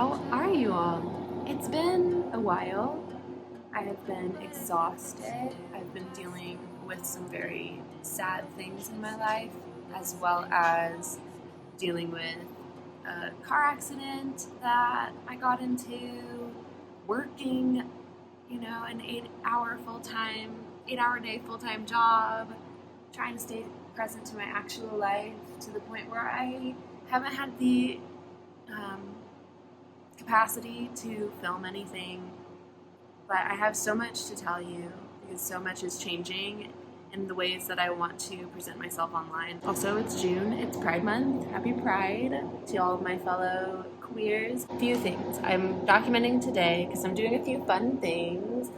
How are you all? It's been a while. I have been exhausted. I've been dealing with some very sad things in my life, as well as dealing with a car accident that I got into, working, an 8 hour day full time job, trying to stay present to my actual life to the point where I haven't had the capacity to film anything, but I have so much to tell you because so much is changing in the ways that I want to present myself online. Also, it's June, it's Pride Month. Happy Pride to all of my fellow queers. A few things I'm documenting today because I'm doing a few fun things.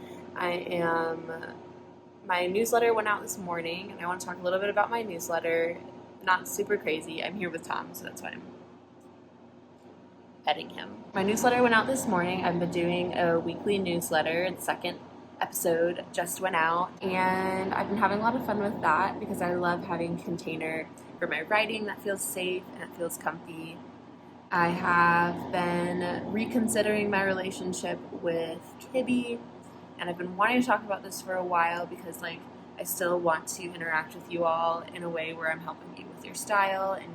My newsletter went out this morning, and I want to talk a little bit about my newsletter. Not super crazy. I'm here with Tom, so that's why I'm petting him. My newsletter went out this morning. I've been doing a weekly newsletter. The second episode just went out, and I've been having a lot of fun with that because I love having a container for my writing that feels safe and it feels comfy. I have been reconsidering my relationship with Kibbe, and I've been wanting to talk about this for a while because I still want to interact with you all in a way where I'm helping you with your style and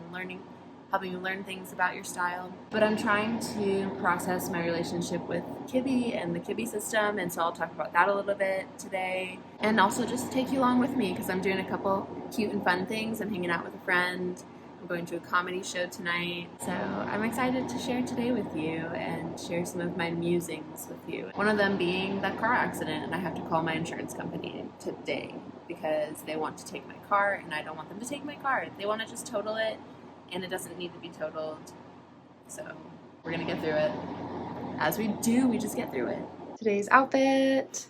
helping you learn things about your style. But I'm trying to process my relationship with Kibbe and the Kibbe system, and so I'll talk about that a little bit today. And also just take you along with me because I'm doing a couple cute and fun things. I'm hanging out with a friend. I'm going to a comedy show tonight. So I'm excited to share today with you and share some of my musings with you. One of them being that car accident, and I have to call my insurance company today because they want to take my car, and I don't want them to take my car. They want to just total it, and it doesn't need to be totaled. So we're gonna get through it. As we do, we just get through it. Today's outfit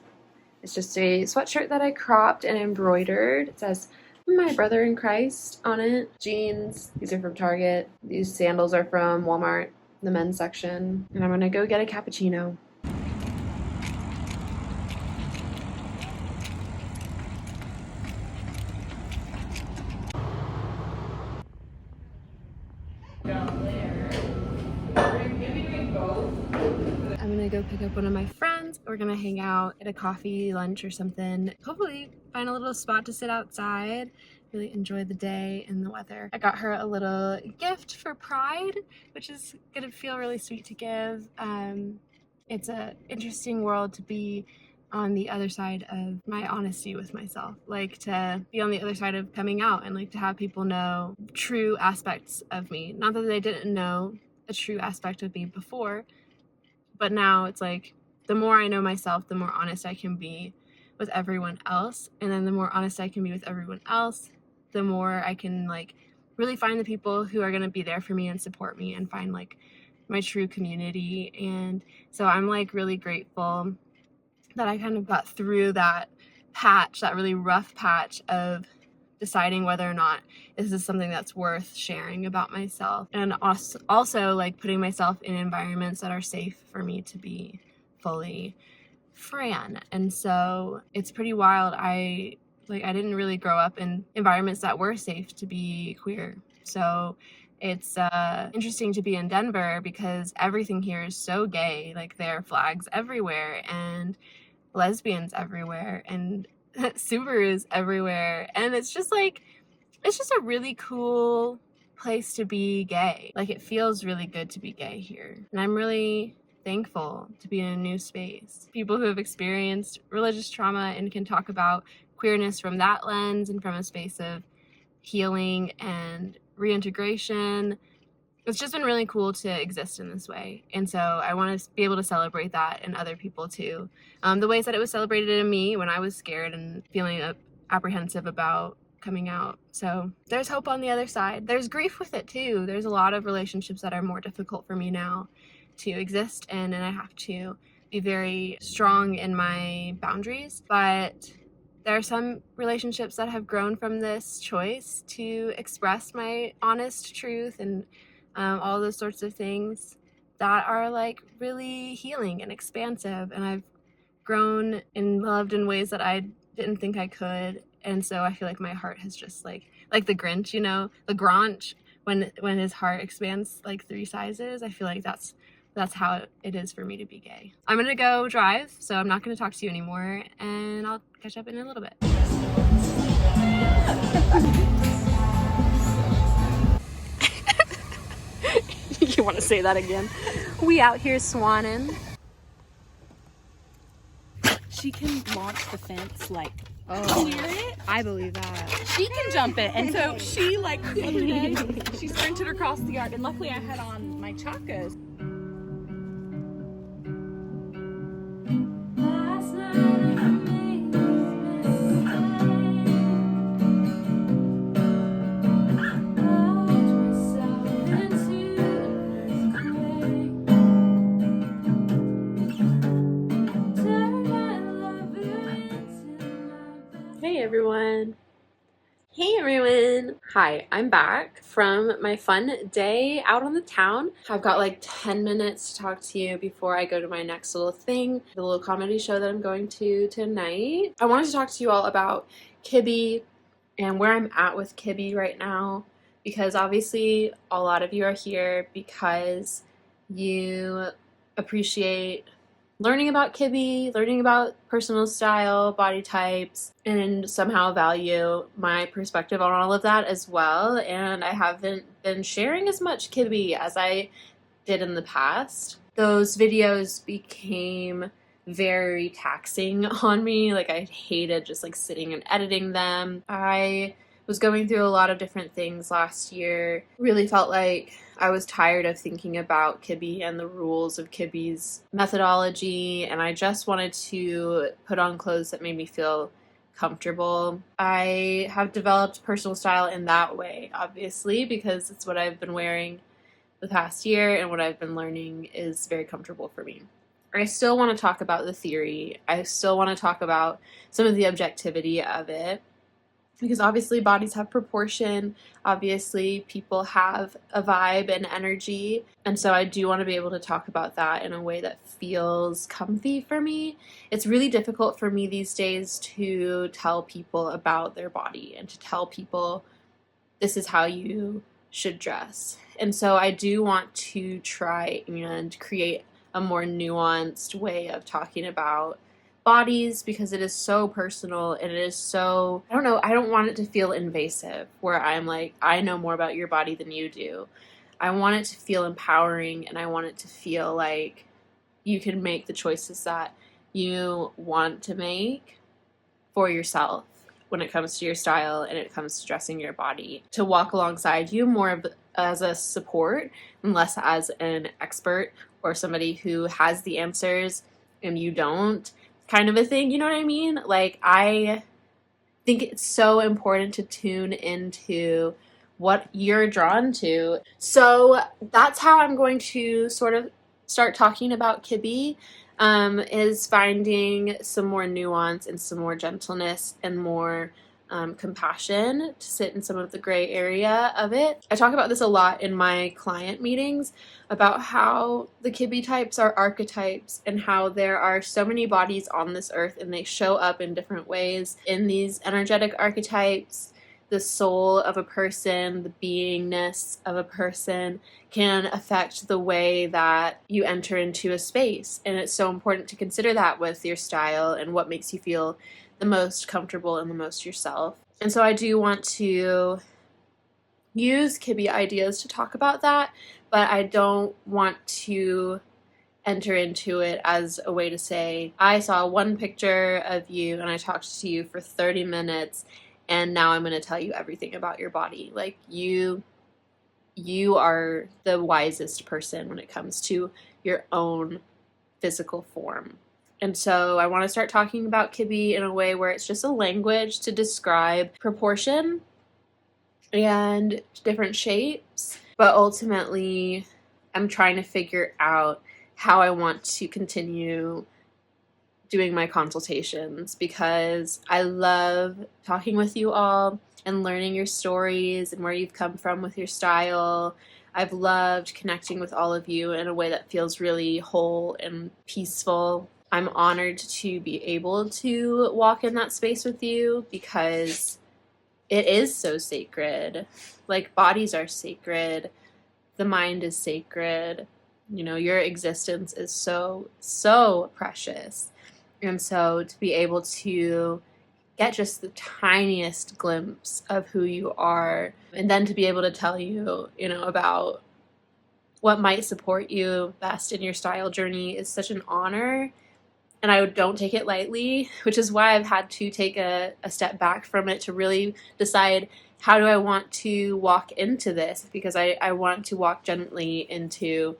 is just a sweatshirt that I cropped and embroidered. It says "My Brother in Christ" on it. Jeans, these are from Target. These sandals are from Walmart, the men's section. And I'm gonna go get a cappuccino. I'm gonna go pick up one of my friends. We're gonna hang out at a coffee, lunch, or something. Hopefully find a little spot to sit outside. Really enjoy the day and the weather. I got her a little gift for Pride, which is gonna feel really sweet to give. It's an interesting world to be on the other side of my honesty with myself, like to be on the other side of coming out and like to have people know true aspects of me. Not that they didn't know a true aspect of me before, but now it's like the more I know myself, the more honest I can be with everyone else. And then the more honest I can be with everyone else, the more I can like really find the people who are going to be there for me and support me and find like my true community. And so I'm like really grateful that I kind of got through that patch, that really rough patch of deciding whether or not this is something that's worth sharing about myself, and also like putting myself in environments that are safe for me to be fully Fran. And so it's pretty wild. I didn't really grow up in environments that were safe to be queer. So it's interesting to be in Denver because everything here is so gay. Like there are flags everywhere and lesbians everywhere and Subarus everywhere, and it's just a really cool place to be gay. Like it feels really good to be gay here, and I'm really thankful to be in a new space. People who have experienced religious trauma and can talk about queerness from that lens and from a space of healing and reintegration. It's just been really cool to exist in this way. And so I want to be able to celebrate that in other people too. The ways that it was celebrated in me when I was scared and feeling apprehensive about coming out. So there's hope on the other side. There's grief with it too. There's a lot of relationships that are more difficult for me now to exist in, and I have to be very strong in my boundaries. But there are some relationships that have grown from this choice to express my honest truth and all those sorts of things that are like really healing and expansive, and I've grown and loved in ways that I didn't think I could. And so I feel like my heart has just like the Grinch, the Grinch, when his heart expands like 3 sizes. I feel like that's that's how it is for me to be gay. I'm gonna go drive, so I'm not gonna talk to you anymore, and I'll catch up in a little bit. You want to say that again? We out here swanning. She can launch the fence, like, Oh, clear it. I believe that. She can jump it. And so she, like, the other day, she sprinted across the yard. And luckily I had on my chacos. Hey everyone. Hey everyone. Hi, I'm back from my fun day out on the town. I've got like 10 minutes to talk to you before I go to my next little thing, the little comedy show that I'm going to tonight. I wanted to talk to you all about Kibbe and where I'm at with Kibbe right now, because obviously a lot of you are here because you appreciate learning about Kibbe, learning about personal style, body types, and somehow value my perspective on all of that as well. And I haven't been sharing as much Kibbe as I did in the past. Those videos became very taxing on me. Like, I hated just like sitting and editing them. I was going through a lot of different things last year. Really felt like I was tired of thinking about Kibbe and the rules of Kibbe's methodology, and I just wanted to put on clothes that made me feel comfortable. I have developed personal style in that way, obviously, because it's what I've been wearing the past year, and what I've been learning is very comfortable for me. I still want to talk about the theory. I still want to talk about some of the objectivity of it, because obviously bodies have proportion, obviously people have a vibe and energy, and so I do want to be able to talk about that in a way that feels comfy for me. It's really difficult for me these days to tell people about their body and to tell people this is how you should dress. And so I do want to try and create a more nuanced way of talking about bodies, because it is so personal and it is so, I don't know, I don't want it to feel invasive where I'm like, I know more about your body than you do. I want it to feel empowering, and I want it to feel like you can make the choices that you want to make for yourself when it comes to your style and it comes to dressing your body, to walk alongside you more of as a support and less as an expert or somebody who has the answers and you don't, kind of a thing. You know what I mean? Like, I think it's so important to tune into what you're drawn to. So that's how I'm going to sort of start talking about Kibbe, is finding some more nuance and some more gentleness and more compassion to sit in some of the gray area of it. I talk about this a lot in my client meetings, about how the Kibbe types are archetypes and how there are so many bodies on this earth and they show up in different ways in these energetic archetypes. The soul of a person, the beingness of a person can affect the way that you enter into a space. And it's so important to consider that with your style and what makes you feel the most comfortable and the most yourself. And so I do want to use Kibbe ideas to talk about that, but I don't want to enter into it as a way to say, I saw one picture of you and I talked to you for 30 minutes and now I'm going to tell you everything about your body. Like, you are the wisest person when it comes to your own physical form. And so I want to start talking about Kibbe in a way where it's just a language to describe proportion and different shapes. But ultimately, I'm trying to figure out how I want to continue doing my consultations, because I love talking with you all and learning your stories and where you've come from with your style. I've loved connecting with all of you in a way that feels really whole and peaceful. I'm honored to be able to walk in that space with you, because it is so sacred. Like, bodies are sacred. The mind is sacred. You know, your existence is so, so precious. And so to be able to get just the tiniest glimpse of who you are, and then to be able to tell you, you know, about what might support you best in your style journey is such an honor. And I don't take it lightly, which is why I've had to take a step back from it to really decide, how do I want to walk into this? Because I want to walk gently into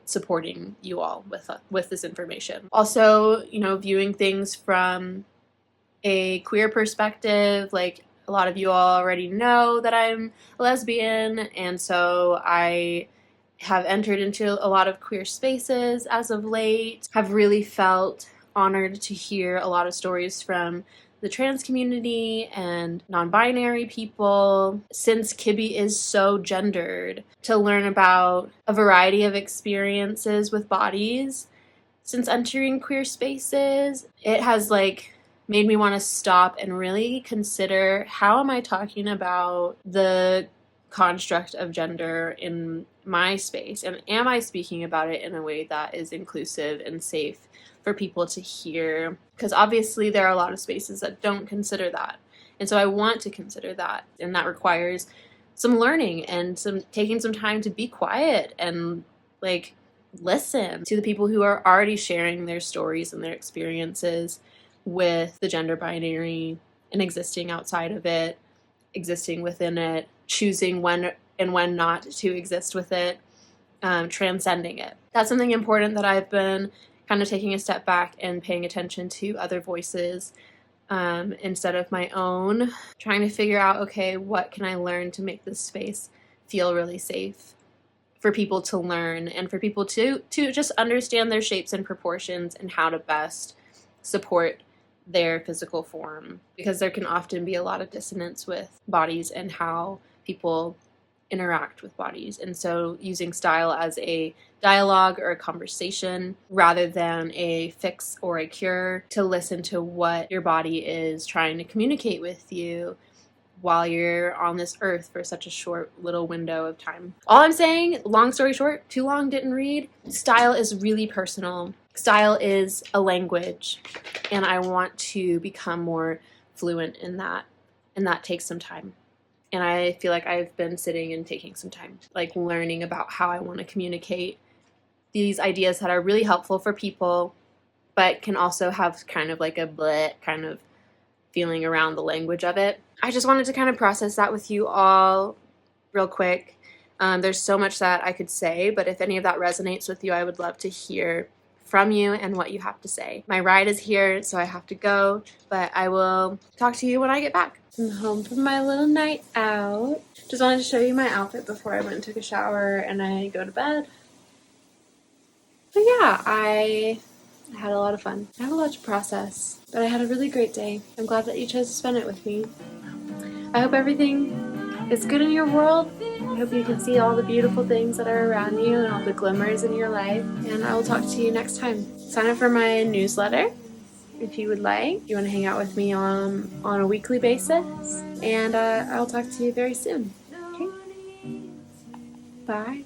supporting you all with this information. Also, you know, viewing things from a queer perspective, like a lot of you all already know that I'm a lesbian, and so I have entered into a lot of queer spaces as of late. Have really felt honored to hear a lot of stories from the trans community and non-binary people. Since Kibbe is so gendered, to learn about a variety of experiences with bodies since entering queer spaces, it has like made me want to stop and really consider, how am I talking about the construct of gender in my space, and am I speaking about it in a way that is inclusive and safe for people to hear? Because obviously there are a lot of spaces that don't consider that, and so I want to consider that, and that requires some learning and taking some time to be quiet and like listen to the people who are already sharing their stories and their experiences with the gender binary and existing outside of it, existing within it, choosing when and when not to exist with it, transcending it. That's something important that I've been kind of taking a step back and paying attention to other voices instead of my own, trying to figure out, okay, what can I learn to make this space feel really safe for people to learn, and for people to just understand their shapes and proportions and how to best support their physical form, because there can often be a lot of dissonance with bodies and how people interact with bodies. And so using style as a dialogue or a conversation rather than a fix or a cure, to listen to what your body is trying to communicate with you while you're on this earth for such a short little window of time. All I'm saying, long story short, too long didn't read, style is really personal. Style is a language, and I want to become more fluent in that, and that takes some time. And I feel like I've been sitting and taking some time, like learning about how I want to communicate these ideas that are really helpful for people, but can also have kind of like a bleh kind of feeling around the language of it. I just wanted to kind of process that with you all real quick. There's so much that I could say, but if any of that resonates with you, I would love to hear from you and what you have to say. My ride is here, so I have to go, but I will talk to you when I get back. I'm home from my little night out. Just wanted to show you my outfit before I went and took a shower and I go to bed. But yeah, I had a lot of fun. I have a lot to process, but I had a really great day. I'm glad that you chose to spend it with me. I hope everything is good in your world. I hope you can see all the beautiful things that are around you and all the glimmers in your life. And I will talk to you next time. Sign up for my newsletter if you would like. If you want to hang out with me on a weekly basis. And I'll talk to you very soon. Okay? Bye.